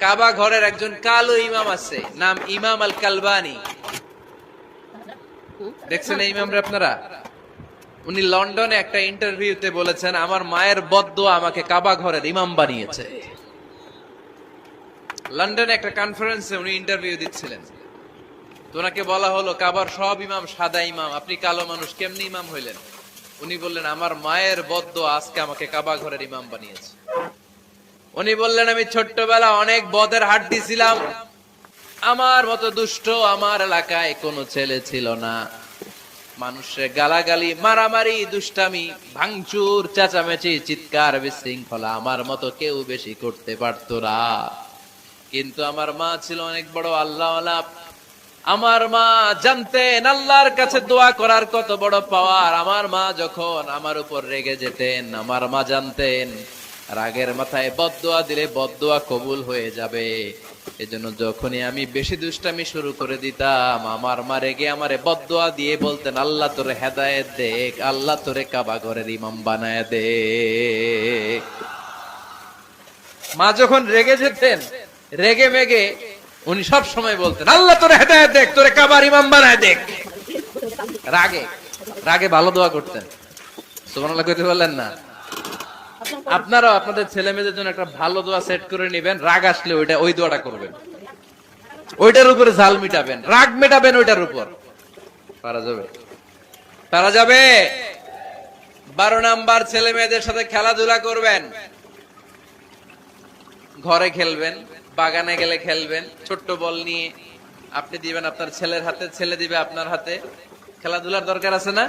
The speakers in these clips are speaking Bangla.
কাবা ঘরের একজন কালো ইমাম আছে, নাম ইমাম আল কালবানি। দেখছেন এই ইমামরা আপনারা? উনি লন্ডনে একটা ইন্টারভিউতে বলেছেন, আমার মায়ের বদদোয়া আমাকে কাবা ঘরের ইমাম বানিয়েছে। লন্ডনে একটা কনফারেন্সে উনি ইন্টারভিউ দিচ্ছিলেন। তো ওনাকে বলা হলো, কাবার সব ইমাম সাদা ইমাম, আপনি কালো মানুষ, কেমনি ইমাম হইলেন? উনি বললেন, আমার মায়ের বদদোয়া আজকে আমাকে কাবা ঘরের ইমাম বানিয়েছে। উনি বললেন, আমি ছোট্টবেলা অনেক বদের হাট দিছিলাম, আমার মতো দুষ্ট আমার এলাকায় কোনো ছেলে ছিল না। মানুষের গালাগালি, মারামারি, দুষ্টামি, ভাঙচুর, চেঁচামেচি, চিৎকার, বিশৃঙ্খলা আমার মতো কেউ বেশি করতে পারতো না। কিন্তু আমার মা ছিল অনেক বড় আল্লাহওয়ালা। আমার মা জানতেন আল্লাহর কাছে দোয়া করার কত বড় পাওয়ার। আমার মা যখন আমার উপর রেগে যেতেন, আমার মা জানতেন রাগের মাথায় বদদোয়া দিলে বদদোয়া কবুল হয়ে যাবে। এজন্য যখনই আমি বেশি দুষ্টামি শুরু করে দিতাম, আমার মা রেগে আমারে বদদোয়া দিয়ে বলতেন, আল্লাহ তোরে হেদায়েত দেখ, আল্লাহ তোরে কাবা ঘরের ইমাম বানায় দে। মা যখন রেগে যেতেন, রেগে মেগে উনি সব সময় বলতেন, আল্লাহ তোরে হেদায়েত দেখ, তোরে কাবার ইমাম বানায় দেখ। রাগে রাগে ভালো দোয়া করতেন। সুবহানাল্লাহ কইতে বললেন না? আপনারাও আপনাদের ছেলে মেয়েদের জন্য একটা ভালো দোয়া সেট করে নেবেন। রাগ আসলে ওই দোয়াটা করবেন, ওইটার উপরে ঝাল মিটাবেন, রাগ মেটাবেন ওইটার উপর। পারা যাবে? পারা যাবে? 12 নাম্বার, ছেলে মেয়েদের সাথে খেলাধুলা করবেন। ঘরে খেলবেন, বাগানে গেলে খেলবেন, ছোট্ট বল নিয়ে আপনি দিবেন আপনার ছেলের হাতে, ছেলে দিবে আপনার হাতে। খেলাধুলার দরকার আছে না?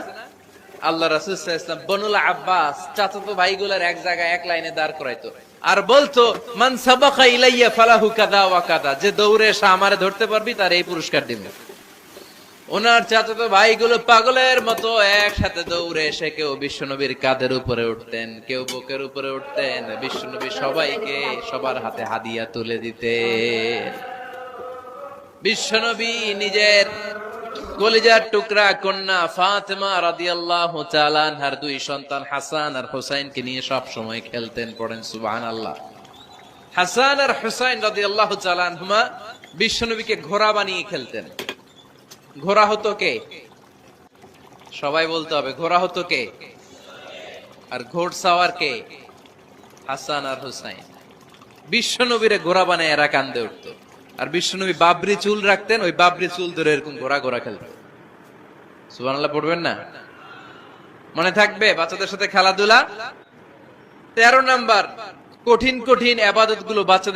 আল্লাহ রাসূল সাল্লাল্লাহু আলাইহি ওয়াসাল্লাম বনুল আব্বাস চাচাতো ভাইগুলোর এক জায়গায় এক লাইনে দাঁড় করাইতো, আর বলতো, মান সাবাকা ইলাইয়া ফালাহু কাযা ওয়া কাযা, যে দৌড়ে এসে আমারে ধরতে পারবি তার এই পুরস্কার দিব। ওনার চাচাতো ভাইগুলো পাগলের মতো একসাথে দৌড়ে এসে কেউ বিশ্বনবীর কাঁধের উপরে উঠতেন, কেউ বুকের উপরে উঠতেন। বিশ্বনবী সবাইকে সবার হাতে হাদিয়া তুলে দিতেন। বিশ্বনবী নিজের কলিজার টুকরা কন্যা ফাতেমা রাদিয়াল্লাহু তাআলা আনহার 2 সন্তান হাসান আর হুসাইনকে নিয়ে সব সময় খেলতেন। পড়েন সুবহানাল্লাহ। হাসান আর হুসাইন রাদিয়াল্লাহু তাআলা আনহুমা বিশ্বনবীকে ঘোড়া বানিয়ে খেলতেন। ঘোড়া হতো কে? সবাই বলতে হবে, ঘোড়া হতো কে? আর ঘোড়সাওয়ার কে? হাসান আর হুসাইন। বিশ্বনবীরে ঘোড়া বানায় এরা কান্দে উঠতো। আর বিশ্বনবী বাবরি চুল রাখতেন, ওই বাবরি চুল ধরে এরকম ঘোড়া ঘোড়া খেলতেন। সুবহানাল্লাহ পড়বেন না? মনে থাকবে বাচ্চাদের সাথে খেলাধুলা। 13 নাম্বার, কঠিন কঠিন ইবাদত গুলো বাচ্চাদের